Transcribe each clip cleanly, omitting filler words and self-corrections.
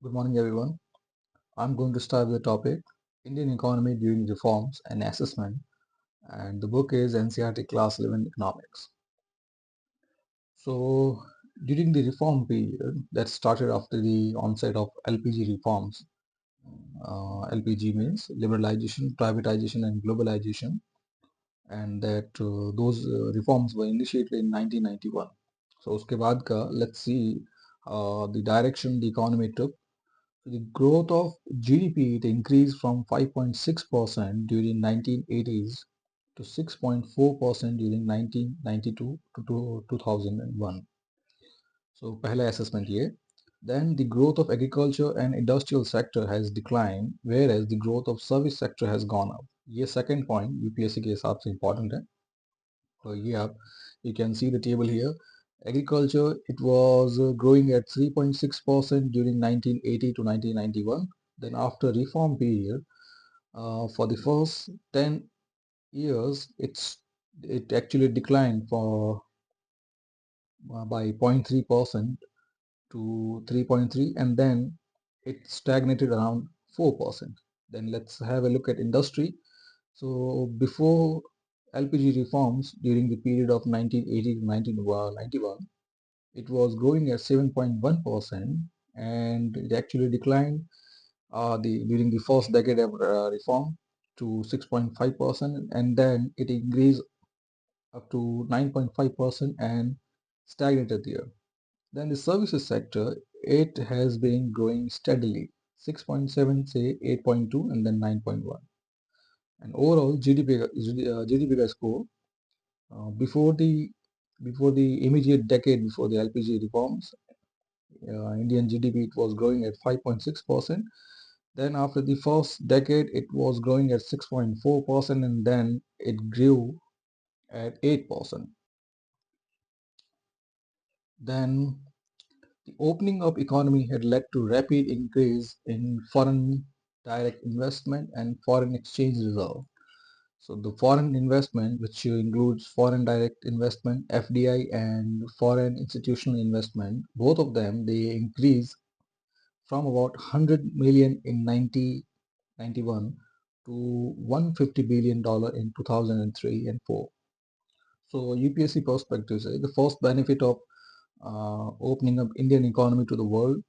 Good morning, everyone. I'm going to start with the topic Indian economy during reforms and assessment, and the book is NCERT Class 11 Economics. So, during the reform period that started after the onset of LPG reforms, LPG means liberalization, privatization, and globalization, and that those reforms were initiated in 1991. So, उसके बाद का let's see the direction the economy took. The growth of GDP it increased from 5.6% during 1980s to 6.4% during 1992 to 2001. So पहला assessment ये. Then the growth of agriculture and industrial sector has declined, whereas the growth of service sector has gone up. ये second point UPSC के हिसाब से important है. So ये आप you can see the table here. Agriculture, it was growing at 3.6% during 1980 to 1991. Then after reform period, for the first 10 years, it actually declined by 0.3% to 3.3, and then it stagnated around 4%. Then let's have a look at industry. So before LPG reforms during the period of 1980 to 1991, it was growing at 7.1%, and it actually declined during the first decade of reform to 6.5%, and then it increased up to 9.5% and stagnated there. Then the services sector, it has been growing steadily, 6.7, say 8.2, and then 9.1. And overall GDP का score before the immediate decade before the LPG reforms, Indian GDP it was growing at 5.6%. Then after the first decade, it was growing at 6.4%, and then it grew at 8%. Then the opening of economy had led to rapid increase in foreign direct investment and foreign exchange reserve. So the foreign investment, which includes foreign direct investment, FDI, and foreign institutional investment, both of them, they increased from about 100 million in 1991 to $150 billion in 2003 and 4. So UPSC perspective say the first benefit of opening up Indian economy to the world,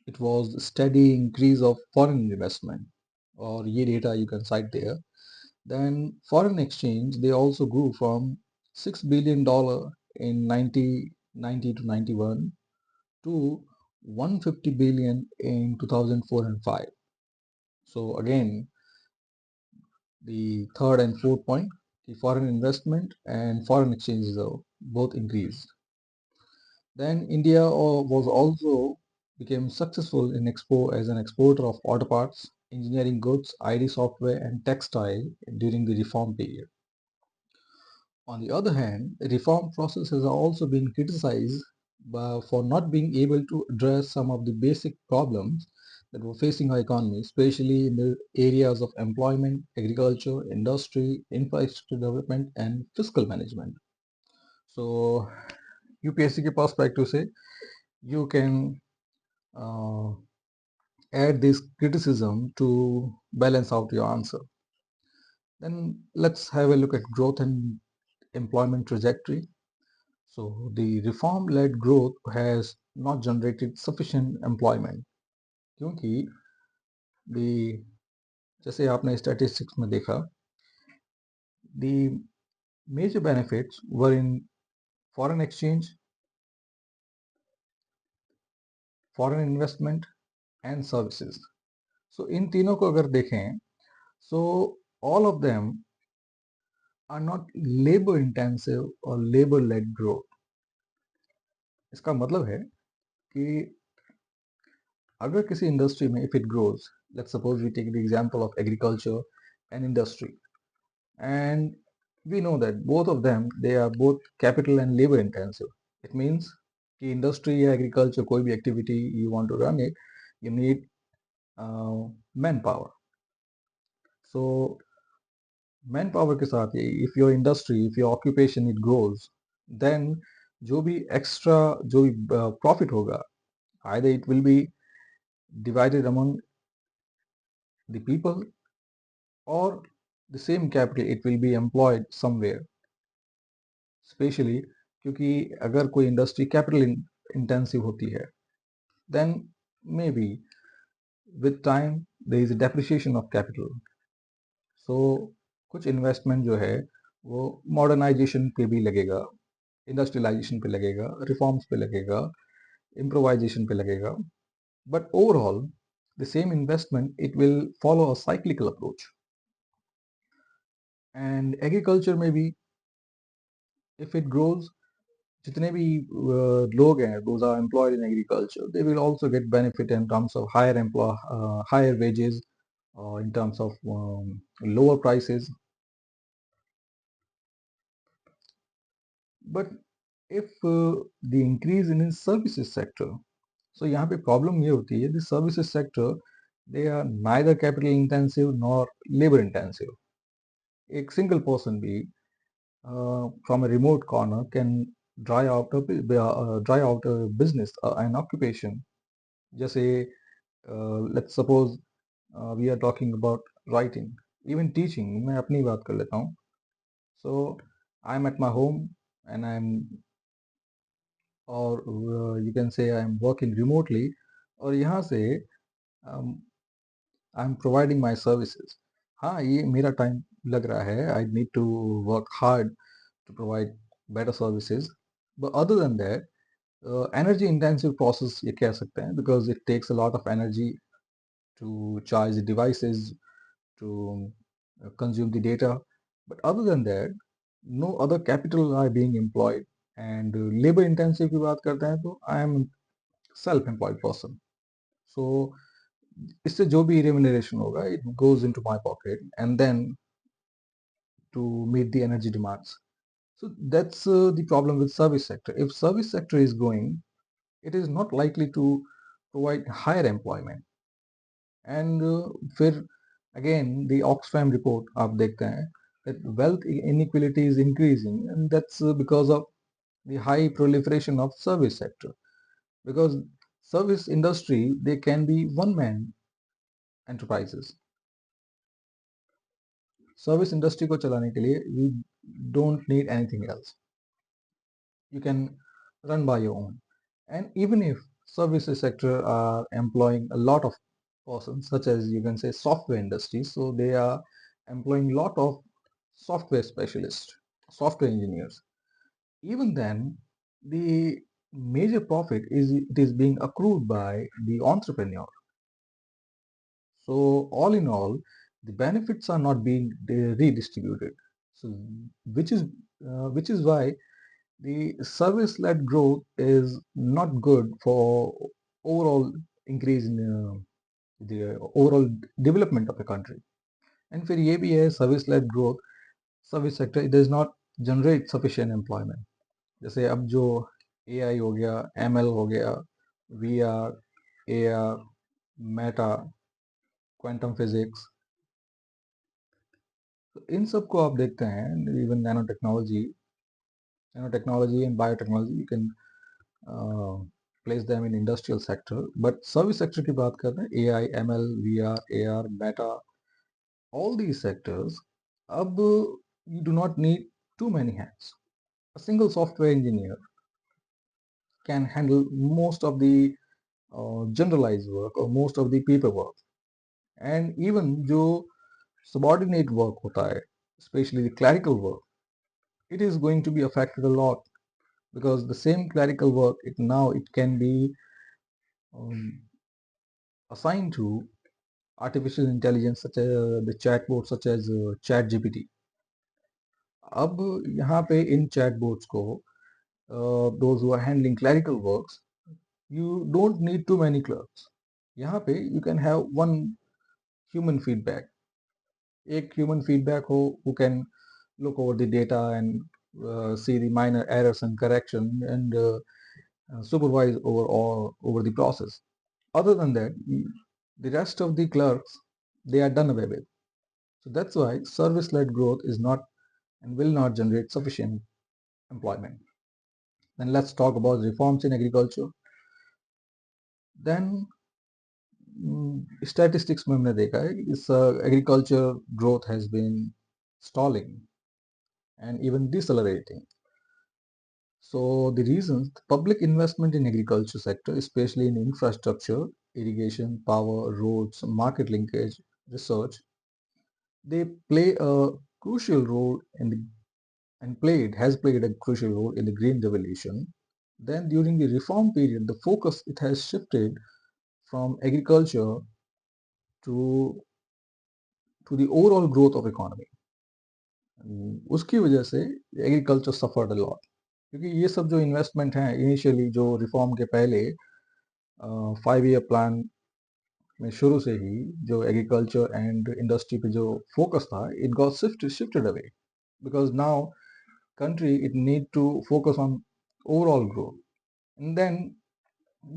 it was the steady increase of foreign investment, or ye data you can cite there. Then foreign exchange, they also grew from $6 billion in 1990 to 91 to 150 billion in 2004 and 5. So again, the third and fourth point, the foreign investment and foreign exchange reserve both increased. Then India was also became successful in as an exporter of auto parts, engineering goods, IT software, and textile during the reform period. On the other hand, the reform process has also been criticized for not being able to address some of the basic problems that were facing our economy, especially in the areas of employment, agriculture, industry, infrastructure development, and fiscal management. So, UPSC के perspective से, you can uh, add this criticism to balance out your answer. Then let's have a look at growth and employment trajectory. So the reform-led growth has not generated sufficient employment, क्योंकि the जैसे आपने statistics में देखा, the major benefits were in foreign exchange, foreign investment, and services. So इन तीनों को अगर देखें, so all of them are not labor intensive or labor led growth. इसका मतलब है कि अगर किसी इंडस्ट्री में if it grows, let's suppose we take the example of agriculture and industry, and we know that both of them they are both capital and labor intensive. It means कि industry या agriculture कोई भी activity you want to run it, you need manpower. So manpower के साथ if your industry, if your occupation it grows, then जो भी extra जो भी profit होगा, either it will be divided among the people, or the same capital it will be employed somewhere, specially क्योंकि अगर कोई इंडस्ट्री कैपिटल इंटेंसिव होती है, then may be with time there is a depreciation of capital. So कुछ investment जो है वो modernisation पे भी लगेगा, इंडस्ट्रियलाइजेशन पे लगेगा, रिफॉर्म्स पे लगेगा, इम्प्रोवाइजेशन पे लगेगा. But overall the same investment it will follow a cyclical approach. And agriculture में भी इफ इट ग्रोज, जितने भी लोग हैं those are employed in agriculture, they will also get benefit in terms of higher wages, in terms of lower prices. But if the increase in services sector, so यहाँ पे problem ये होती है, the services sector they are neither capital intensive nor labor intensive. एक single person भी from a remote corner can dry out a business, an occupation. जैसे let's suppose we are talking about writing, even teaching. मैं अपनी बात कर लेता हूँ. So I'm at my home and I'm, or you can say I'm working remotely, और यहाँ से I'm providing my services. हाँ, ये मेरा टाइम लग रहा है. I need to work hard to provide better services. But other than that, energy intensive process ये कह सकते हैं, because it takes a lot of energy to charge the devices, to consume the data. But other than that, no other capital are being employed. And labor intensive की बात करते हैं तो I am self-employed person. So इससे जो भी remuneration होगा, it goes into my pocket and then to meet the energy demands. So that's the problem with service sector. If service sector is growing, it is not likely to provide higher employment. And फिर again the Oxfam report आप देखते हैं that wealth inequality is increasing, and that's because of the high proliferation of service sector. Because service industry, they can be one man enterprises. Service industry को चलाने के लिए you don't need anything else. You can run by your own. And even if services sector are employing a lot of persons, such as you can say software industry, so they are employing a lot of software specialists, software engineers. Even then, the major profit is it is being accrued by the entrepreneur. So all in all, the benefits are not being redistributed. So which is why the service-led growth is not good for overall increase in the overall development of the country. And फिर ये भी है, service-led growth, service sector, it does not generate sufficient employment. जैसे अब जो AI हो गया, ML हो गया, VR, AR, Meta, quantum physics, तो इन सब को आप देखते हैं. Even nanotechnology and biotechnology, you can place them in industrial sector. But service sector की बात कर रहे हैं, AI, ML, VR, AR, meta, all these sectors, अब you do not need too many hands. A single software engineer can handle most of the generalized work or most of the paperwork. And even जो subordinate work होता है, especially the clerical work, it is going to be affected a lot, because the same clerical work it can be um, assigned to artificial intelligence, such as the chatbot such as chat GPT. अब यहाँ पे इन chatbots को those who are handling clerical works, you don't need too many clerks. यहाँ पे you can have one human feedback. एक human feedback who can look over the data and see the minor errors and correction, and supervise over the process. Other than that, the rest of the clerks, they are done away with. So that's why service-led growth is not and will not generate sufficient employment. Then let's talk about reforms in agriculture. Then statistics में हमने देखा है कि इस agriculture growth has been stalling and even decelerating. So the reasons, the public investment in agriculture sector, especially in infrastructure, irrigation, power, roads, market linkage, research, they play a crucial role in the and has played a crucial role in the green revolution. Then during the reform period, the focus it has shifted from agriculture to the overall growth of economy. उसकी वजह से agriculture suffered a lot, क्योंकि ये सब जो investment हैं initially जो reform के पहले 5 ईयर प्लान में शुरू से ही जो एग्रीकल्चर एंड इंडस्ट्री पे जो फोकस था, it got shifted away because now country it need to focus on overall growth, and then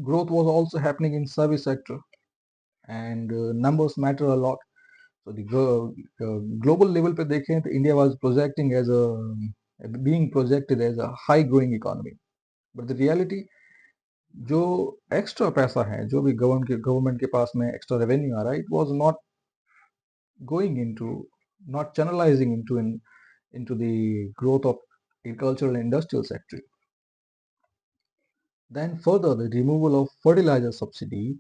growth was also happening in service sector, and numbers matter a lot. So the global level पे देखें तो India was projecting as a being projected as a high growing economy, but the reality जो extra पैसा है जो भी government के पास में एक्स्ट्रा रेवेन्यू आ रहा है, it was not going into, not channelizing into the growth of agricultural and industrial sector. Then further, the removal of fertilizer subsidy,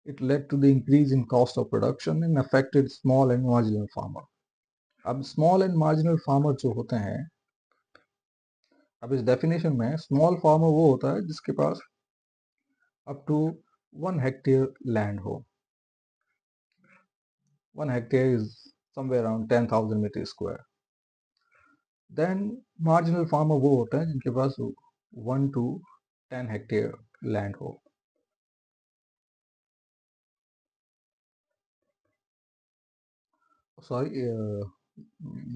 it led to the increase in cost of production and affected small and marginal farmer. अब small and marginal farmer जो होते हैं, अब इस definition में small farmer वो होता है जिसके पास अप टू 1 hectare लैंड हो. 1 hectare is somewhere around 10,000 meters square. Then marginal farmer वो होता है जिनके पास 1 to 10 hectare लैंड हो. Sorry,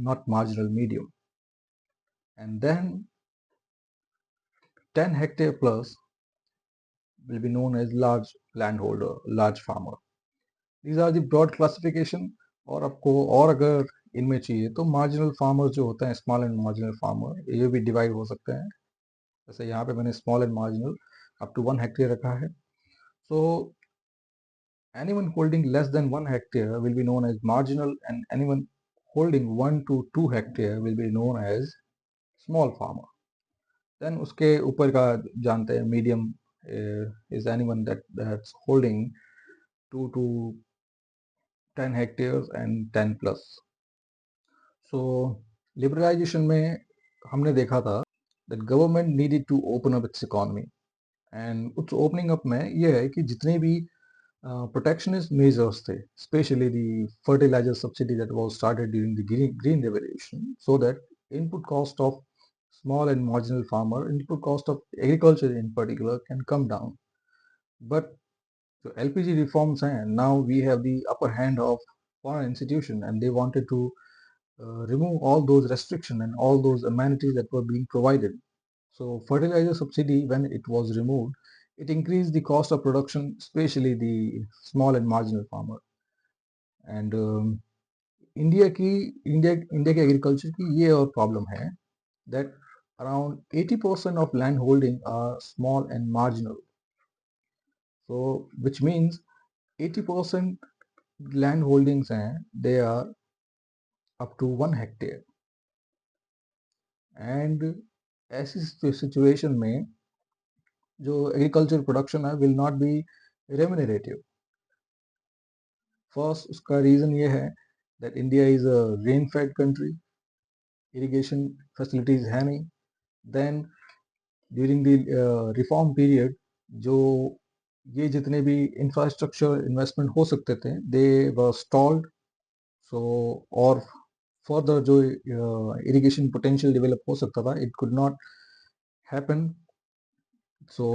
not marginal, medium. And then 10 hectare plus will be known as large landholder, large farmer. These are the broad classification. और आपको और अगर इनमें चाहिए तो मार्जिनल फार्मर जो होते हैं, स्मॉल एंड मार्जिनल फार्मर, ये भी डिवाइड हो सकते हैं. जैसे यहाँ पे मैंने small and marginal up to 1 hectare रखा है. So anyone holding less than 1 hectare will be known as marginal, and anyone holding 1 to 2 hectare will be known as small farmer. Then उसके ऊपर का जानते हैं, medium is anyone that's holding 2 to 10 hectares and 10 plus. So liberalization में हमने देखा था that government needed to open up its economy, and उस opening up में ये है कि जितने भी protectionist measures थे, especially the fertilizer subsidy that was started during the green revolution, so that input cost of small and marginal farmer, input cost of agriculture in particular can come down. But the LPG reforms and now we have the upper hand of foreign institution, and they wanted to remove all those restrictions and all those amenities that were being provided. So fertilizer subsidy, when it was removed, it increased the cost of production, especially the small and marginal farmer. And India के agriculture की ये और problem है that around 80% of land holding are small and marginal. So which means 80% land holdings हैं, they are up to 1 hectare. And ऐसी situation में जो agriculture production है will not be remunerative. First उसका रीजन ये है that India is a rain fed country, irrigation facilities है नहीं. Then during the reform period जो ये जितने भी इंफ्रास्ट्रक्चर इन्वेस्टमेंट हो सकते थे दे वर स्टॉल्ड. सो और फर्दर जो इरिगेशन पोटेंशियल डेवलप हो सकता था, it could not happen. So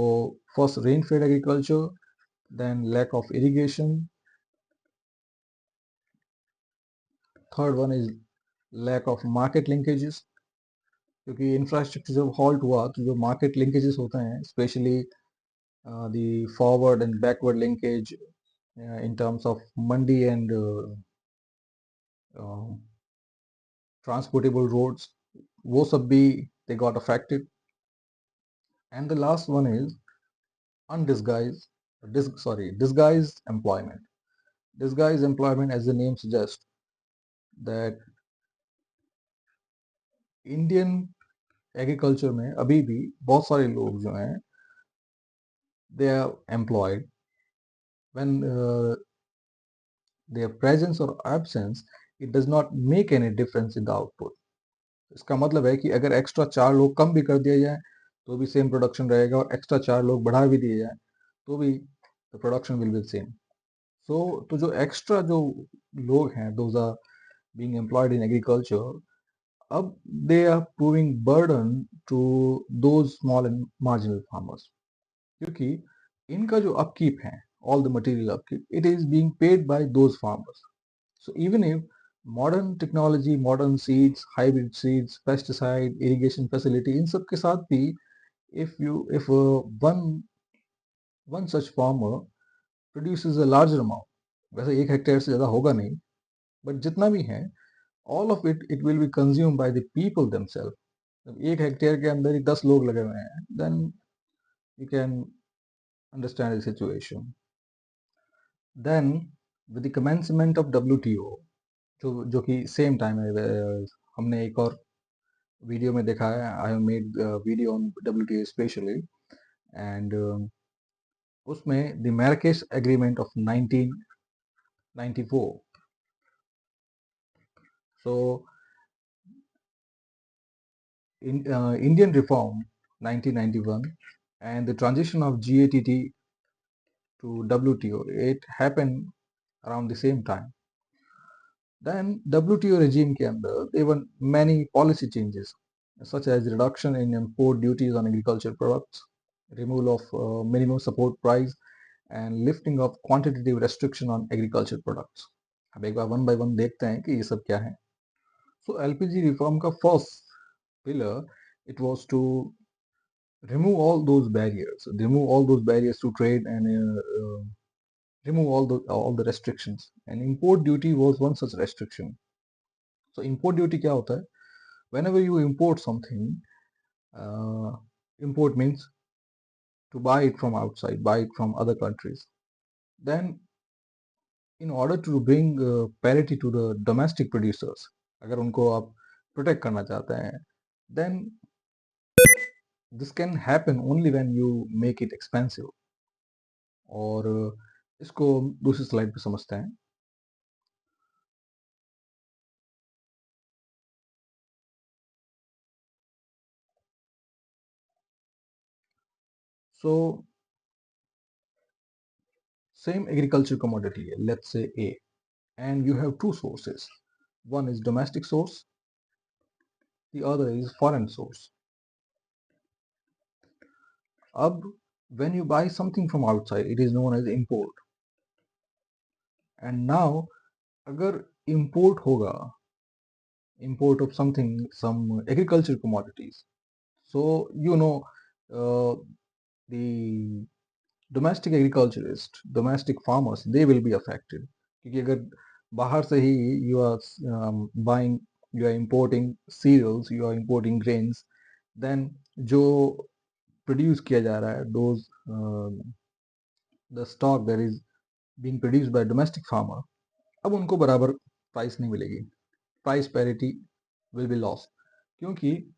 first rain-fed agriculture, then lack of irrigation. Third one is lack of market linkages. क्योंकि इंफ्रास्ट्रक्चर जब हॉल्ट हुआ तो जो मार्केट लिंकेजेस होते हैं, specially the forward and backward linkage in terms of mandi and transportable roads, वो सब भी they got affected. And the last one is disguised employment. disguise employment as the name suggests that Indian agriculture में अभी भी बहुत सारे लोग जो हैं they are employed when their presence or absence it does not make any difference in the output. इसका मतलब है कि अगर एक्स्ट्रा 4 लोग कम भी कर दिए जाए तो भी सेम प्रोडक्शन रहेगा और एक्स्ट्रा 4 लोग बढ़ा भी दिए जाए तो भी the production will be same. So तो जो एक्स्ट्रा जो लोग हैं those are being employed in agriculture, अब they are proving burden to those small and marginal farmers, क्योंकि इनका जो अपकीप है, all the material upkeep, it is being paid by those farmers. So even if modern technology, modern seeds, hybrid seeds, pesticide, irrigation facility, इन सब के साथ भी if one such farmer produces a larger amount, वैसे 1 hectare से ज़्यादा होगा नहीं, but जितना भी है all of it will be consumed by the people themselves. जब 1 हेक्टेयर के अंदर ही 10 लोग लगे हुए हैं, then you can understand the situation. Then with the commencement of WTO, जो कि सेम टाइम है, हमने एक और वीडियो में देखा है, I have made video on WTO specially, and उसमें the Marrakesh agreement of 1994. So Indian reform 1991 and the transition of GATT to WTO, it happened around the same time. Then WTO regime के अंदर there were many policy changes such as reduction in import duties on agriculture products, removal of minimum support price, and lifting of quantitative restriction on agriculture products. अब एक बार one by one देखते हैं कि ये सब क्या है. So LPG reform का first pillar, it was to remove all those barriers to trade and remove all the restrictions, and import duty was one such restriction. So import duty क्या होता है? Whenever you import something, import means to buy it from outside, buy it from other countries. Then in order to bring parity to the domestic producers, अगर उनको आप protect करना चाहते हैं, then this can happen only when you make it expensive. और इसको दूसरी slide पे समझते हैं. So same agriculture commodity, let's say A, and you have two sources. One is domestic source, the other is foreign source. Ab, when you buy something from outside, it is known as import. And now, agar import hoga, import of something, some agriculture commodities. So, the domestic agriculturists, domestic farmers, they will be affected. क्योंकि अगर बाहर से ही you are buying, you are importing cereals, you are importing grains, then जो produce किया जा रहा है, those the stock that is being produced by domestic farmer, अब उनको बराबर प्राइस नहीं मिलेगी, price parity will be lost. क्योंकि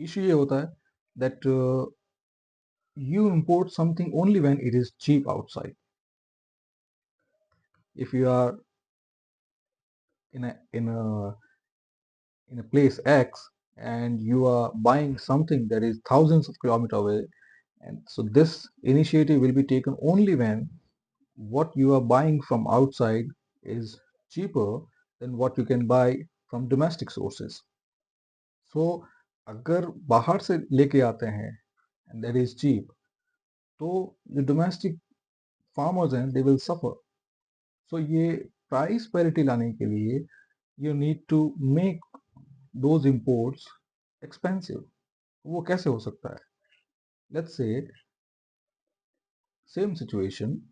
इशू ये होता है that you import something only when it is cheap outside. If you are in a place X and you are buying something that is thousands of kilometers away, and so this initiative will be taken only when what you are buying from outside is cheaper than what you can buy from domestic sources. So अगर बाहर से लेके आते हैं and that is cheap, तो जो domestic farmers हैं they will suffer. So ये price parity लाने के लिए you need to make those imports expensive. वो कैसे हो सकता है? Let's say same situation,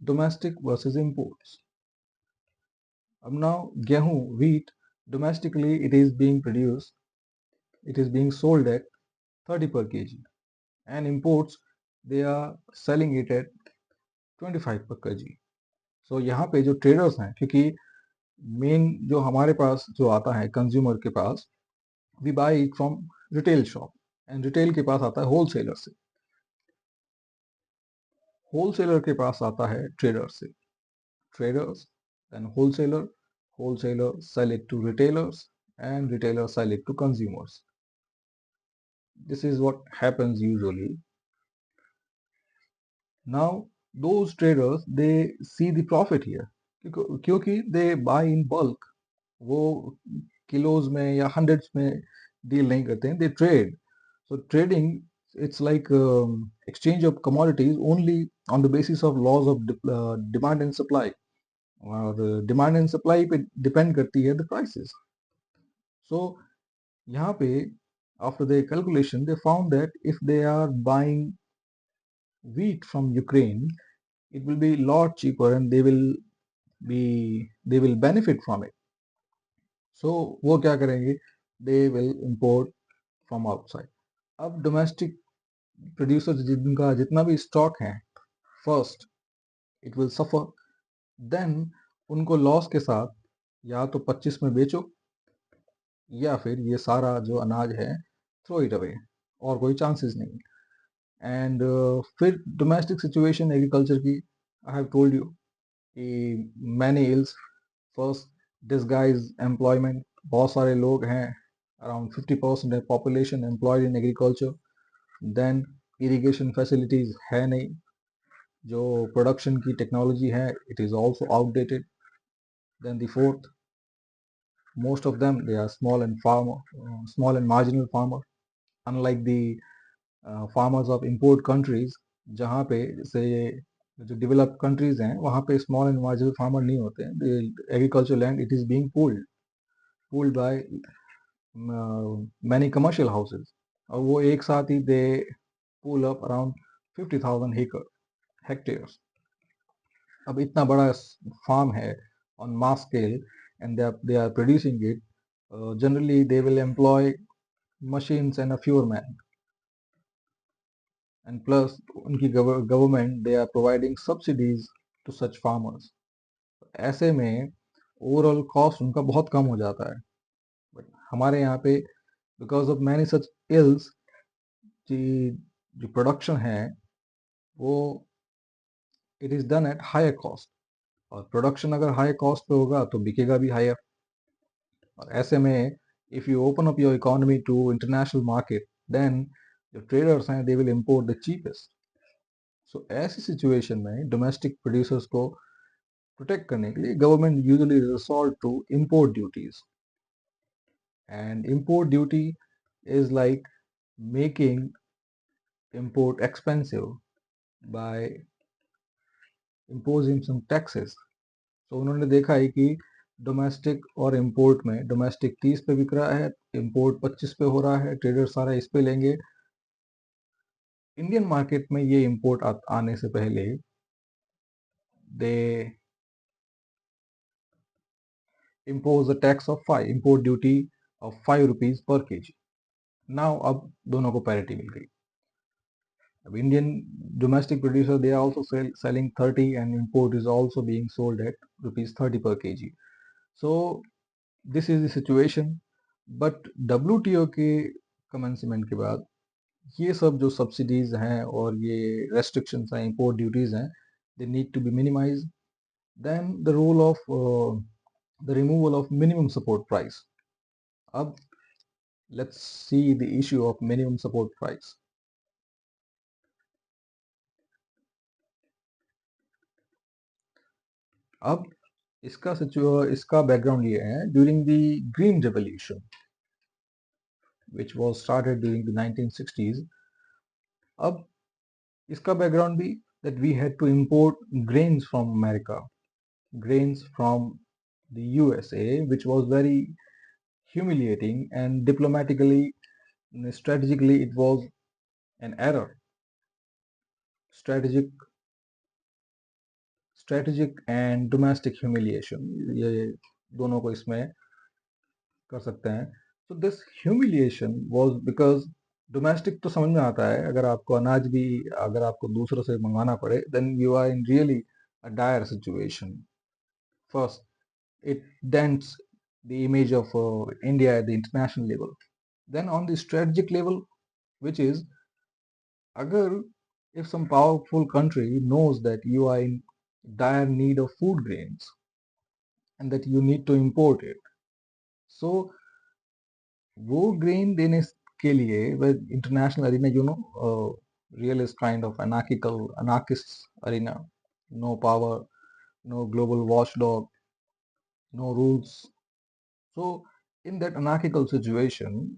domestic versus imports. अब now गेहूं, wheat, domestically it is being produced, it is being sold at 30 per kg, and imports they are selling it at 25 पर kg। सो यहाँ पे जो ट्रेडर्स हैं, क्योंकि मेन जो हमारे पास जो आता है कंज्यूमर के पास, we buy it from retail shop, and retail के पास आता है होलसेलर से, होलसेलर के पास आता है ट्रेडर से, traders, then wholesaler, wholesaler sell it to retailers, and retailers sell it to consumers. This is what happens usually. Now, those traders, they see the profit here, क्योंकि they buy in bulk, वो kilos में या hundreds में deal नहीं करते हैं, they trade. So trading, it's like exchange of commodities only on the basis of laws of demand and supply. और demand and supply पे डिपेंड करती है द प्राइसेस। सो यहाँ पे after the calculation they found that if they are buying wheat from Ukraine, it will be lot cheaper and they will benefit from it. So वो क्या करेंगे, they will import from outside. अब domestic producer जिनका जितना भी stock है, first it will suffer, then उनको loss के साथ या तो 25 में बेचो, या फिर ये सारा जो अनाज है थ्रो इट अवे, और कोई चांसेस नहीं। एंड फिर डोमेस्टिक सिचुएशन एग्रीकल्चर की, आई हैव टोल्ड यू कि many ills, first disguise employment, बहुत सारे लोग हैं, अराउंड 50% है population employed in agriculture. Then irrigation facilities है नहीं, जो प्रोडक्शन की टेक्नोलॉजी है it is also outdated. Then the fourth, most of them they are small and marginal farmer, unlike the farmers of import countries, जहाँ पे जैसे जो developed countries हैं वहाँ पे small and marginal farmer नहीं होते हैं, the agricultural land it is being pooled by many commercial houses, और वो एक साथ ही they pull up around 50,000 hectares। अब इतना बड़ा फार्म है on mass scale and they are producing it, generally they will employ machines and a fewer man, and plus उनकी government they are providing subsidies to such farmers। ऐसे में overall cost उनका बहुत कम हो जाता है। बट हमारे यहाँ पे because of many such ills, जो प्रोडक्शन है वो it is done at higher cost, और प्रोडक्शन अगर हाई कॉस्ट पे होगा तो बिकेगा भी हायर। और ऐसे में if you open up your economy to international market, then जो ट्रेडर्स हैं they will import the cheapest. So ऐसी सिचुएशन में डोमेस्टिक प्रोड्यूसर्स को प्रोटेक्ट करने के लिए government usually resort to import duties, and import duty is like making import expensive by imposing some taxes। तो उन्होंने देखा है कि डोमेस्टिक और इंपोर्ट में, डोमेस्टिक 30 पे बिक रहा है, इंपोर्ट 25 पे हो रहा है, ट्रेडर सारा इस पे लेंगे। इंडियन मार्केट में ये इंपोर्ट आने से पहले दे impose a tax of 5 import duty of 5 rupees per kg। Now अब दोनों को पैरिटी मिल गई। अब Indian domestic producer they are also selling 30 and import is also being sold at rupees 30 per kg। so this is the situation। but WTO के commencement के बाद ये सब जो subsidies हैं और ये restrictions हैं, import duties हैं, they need to be minimized। then the role of the removal of minimum support price। अब let's see the issue of minimum support price। अब इसका बैकग्राउंड ये है, during the green revolution which was started during the 1960s। अब इसका background भी that we had to import grains from America, grains from the USA, which was very humiliating, and diplomatically, strategically it was an error। strategic and domestic humiliation, ये दोनों को इसमें कर सकते हैं। so this humiliation was because domestic तो समझ में आता है, अगर आपको अनाज भी अगर आपको दूसरों से मंगाना पड़े, then you are in really a dire situation. First, it dents the image of India at the international level. Then on the strategic level, which is, agar if some powerful country knows that you are in dire need of food grains and that you need to import it, so वो grain देने के लिए international arena, real is kind of anarchist arena. No power, no global watchdog, no rules. So in that anarchical situation,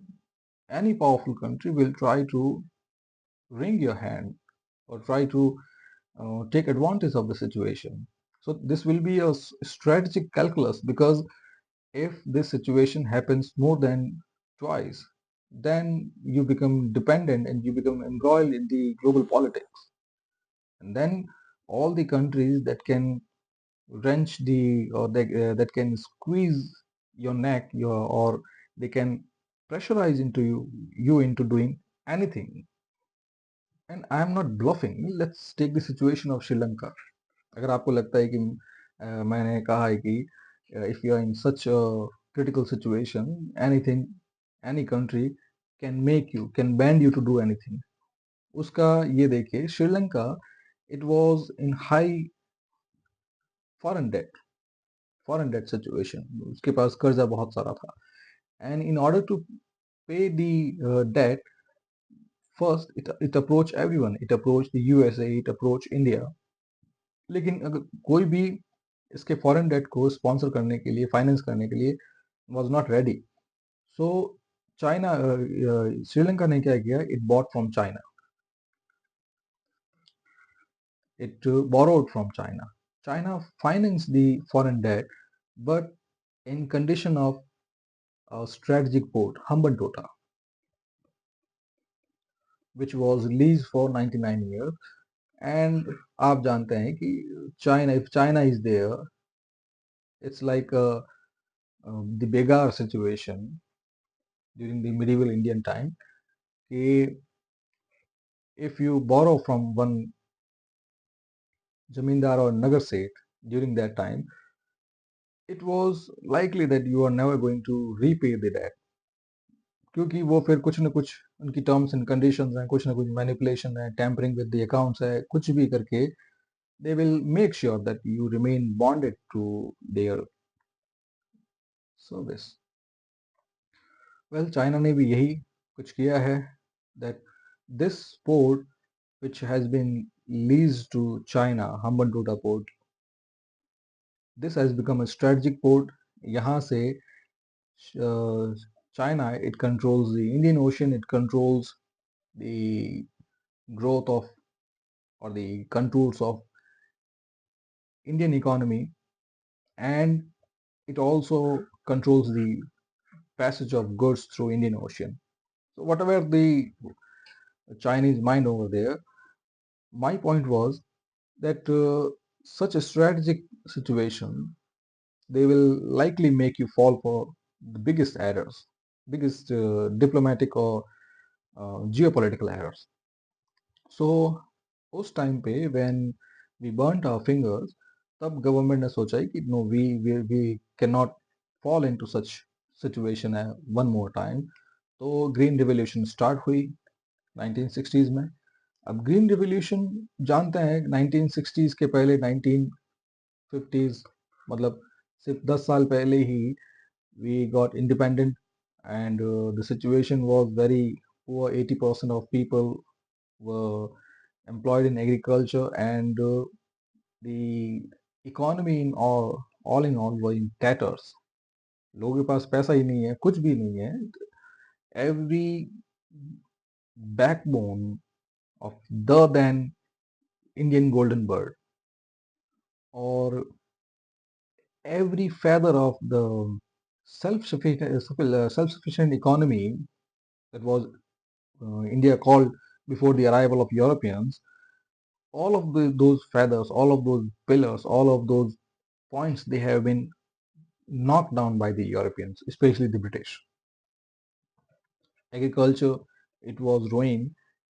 any powerful country will try to wring your hand or try to take advantage of the situation. So this will be a strategic calculus, because if this situation happens more than twice, then you become dependent and you become embroiled in the global politics. And then all the countries that can wrench that can squeeze your neck, or they can pressurize into you into doing anything. And I am not bluffing. Let's take the situation of Sri Lanka. अगर आपको लगता है कि मैंने कहा है कि if you are in such a critical situation, anything, any country can bend you to do anything. उसका ये देखिए, Sri Lanka, it was in high foreign debt foreign debt situation. उसके पास कर्जा बहुत सारा था. And in order to pay the debt, first it approached everyone. It approached the USA, it approached India. लेकिन अगर कोई भी इसके फॉरेन डेट को स्पॉन्सर करने के लिए, फाइनेंस करने के लिए was not ready. So China Sri Lanka ने क्या किया, it bought from China, it borrowed from China. China finance the foreign debt, but in condition of strategic port Hambantota, which was leased for 99 years. And आप जानते हैं कि China, if China is there, it's like the Begar situation during the medieval Indian time. If you borrow from one zamindar or nagar seth during that time, it was likely that you are never going to repay the debt, क्योंकि वो फिर कुछ न कुछ उनकी terms and conditions हैं, कुछ न कुछ मैनिपुलेशन है, टैम्परिंग विद द अकाउंट्स है, कुछ भी करके they will make sure that you remain bonded to their service. Well, China ने भी यही कुछ किया है, that this port which has been leased to China, Hambantota port, this has become a strategic port. यहाँ से China, it controls the Indian Ocean, it controls the growth of, or the contours of Indian economy, and it also controls the passage of goods through Indian Ocean. So whatever the Chinese mind over there, my point was that such a strategic situation, they will likely make you fall for the biggest errors, biggest diplomatic or geopolitical errors. So उस time पे when we burnt our fingers, तब government ने सोचा है कि no, we cannot fall into such situation one more time. तो green revolution start हुई 1960s में. अब ग्रीन रिवॉल्यूशन जानते हैं 1960s के पहले 1950s, मतलब सिर्फ 10 साल पहले ही we got independent, and the situation was very poor. 80% of people were employed in agriculture, and the economy all in all were in tatters. लोगों के पास पैसा ही नहीं है, कुछ भी नहीं है. Every backbone of the then Indian golden bird, or every feather of the self-sufficient economy that was India called before the arrival of Europeans, all of those feathers, all of those pillars, all of those points, they have been knocked down by the Europeans, especially the British. Agriculture it was ruined.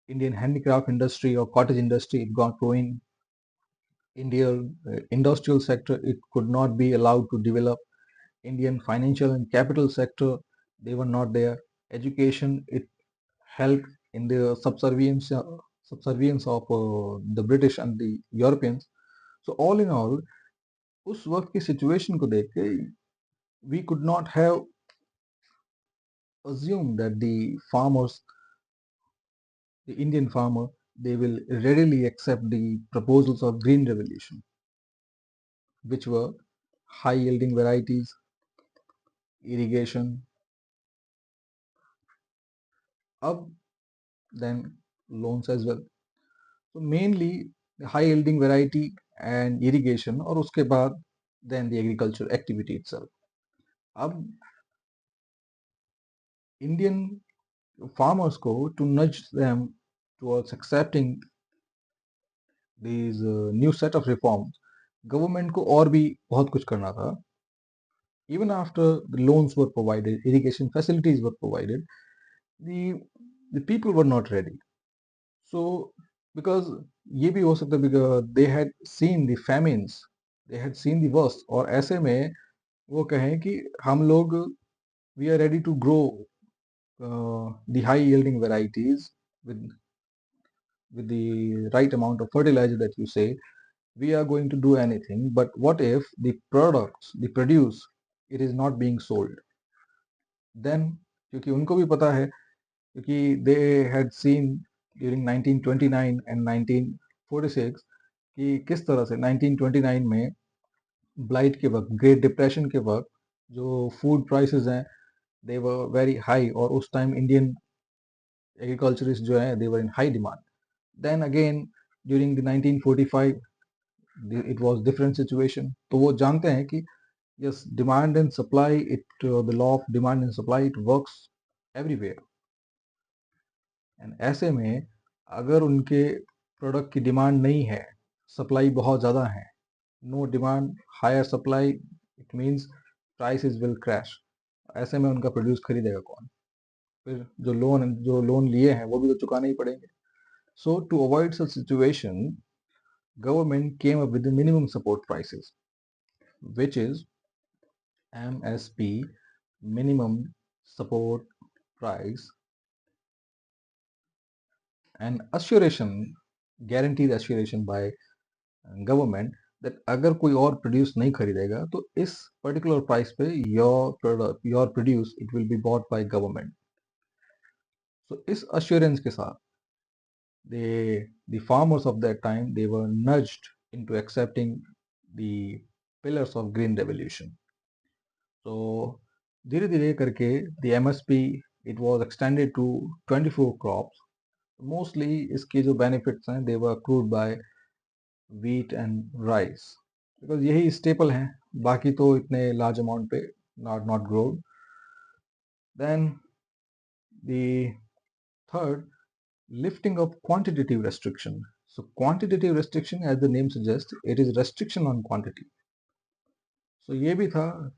Indian handicraft industry or cottage industry, it got ruined. Indian industrial sector, it could not be allowed to develop. Indian financial and capital sector, they were not there. Education, it helped in the subservience of the British and the Europeans. So all in all, उस वक्त की situation को देख के we could not have assumed that the farmers, the Indian farmer, they will readily accept the proposals of green revolution, which were high yielding varieties, irrigation, up then loans as well. So mainly the high yielding variety and irrigation, और उसके बाद then the agriculture activity itself. अब Indian farmers को to nudge them towards accepting these new set of reforms, government को और भी बहुत कुछ करना था. Even after the loans were provided, irrigation facilities were provided, the the people were not ready. So because ये भी हो सकता है because they had seen the famines, they had seen the worst, और ऐसे में वो कहें कि हम लोग we are ready to grow the high yielding varieties with the right amount of fertilizer that you say, we are going to do anything, but what if the products, the produce, it is not being sold? Then क्योंकि उनको भी पता है, क्योंकि they had seen during 1929 and 1946 कि किस तरह से 1929 में ब्लाइट के वक्त, ग्रेट डिप्रेशन के वक्त जो फूड प्राइसेस हैं दे वर वेरी हाई, और उस टाइम इंडियन एग्रीकल्चरिस्ट जो है they were in high demand. Then again during the 1945 it was different situation. तो वो जानते हैं कि yes, demand and supply, the law of demand and supply, it works everywhere. And ऐसे में अगर उनके प्रोडक्ट की डिमांड नहीं है, सप्लाई बहुत ज़्यादा है, no demand higher supply, it means prices will crash. ऐसे में उनका प्रोड्यूस खरीदेगा कौन? फिर जो लोन लिए हैं वो भी तो चुकाने ही पड़ेंगे. So to avoid such situation, government came up with the minimum support prices, which is MSP, minimum support price, and assuration, guaranteed assuration by government that अगर कोई और प्रोड्यूस नहीं खरीदेगा तो इस पर्टिकुलर प्राइस पे your produce it will be bought by government. So इस assurance के साथ the farmers of that time, they were nudged into accepting the pillars of green revolution. So धीरे धीरे करके the MSP, it was extended to 24 crops. Mostly इसके जो benefits हैं they were accrued by wheat and rice, because यही staple हैं, बाकी तो इतने लार्ज अमाउंट पे not grown. Then the third, lifting of quantitative restriction. So quantitative restriction, as the name suggests, it is restriction on quantity. So ये भी था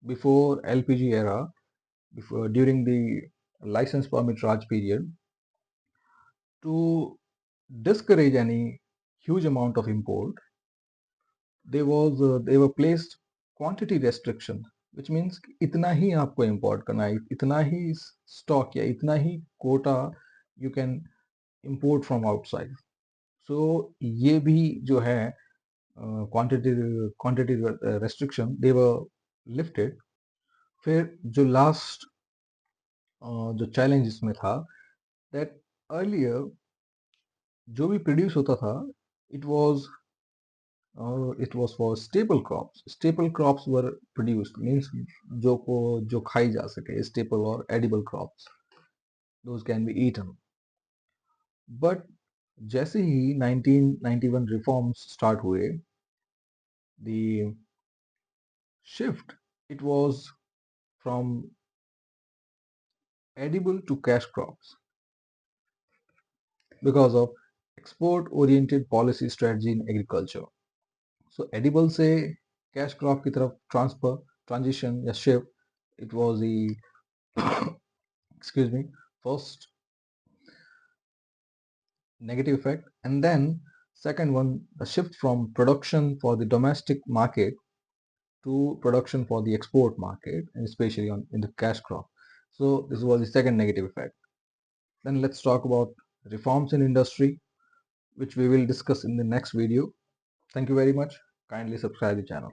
before LPG era, before during the license permit Raj period, to discourage any huge amount of import, they were placed quantity restriction, which means कि इतना ही आपको import करना है, इतना ही stock या इतना ही quota you can import from outside. So ये भी जो है quantity restriction, they were lifted. फिर जो last जो challenge इसमें था, that earlier जो भी produce होता था, it was for staple crops. Staple crops were produced, means जो खाई जा सके, staple or edible crops, those can be eaten. But जैसे ही 1991 reforms start हुए, the shift, it was from edible to cash crops because of export oriented policy strategy in agriculture. So edible से cash crop की तरफ transition या shift, it was the excuse me, first negative effect. And then second one, the shift from production for the domestic market to production for the export market, and especially in the cash crop. So this was the second negative effect. Then let's talk about reforms in industry, which we will discuss in the next video. Thank you very much. Kindly subscribe the channel.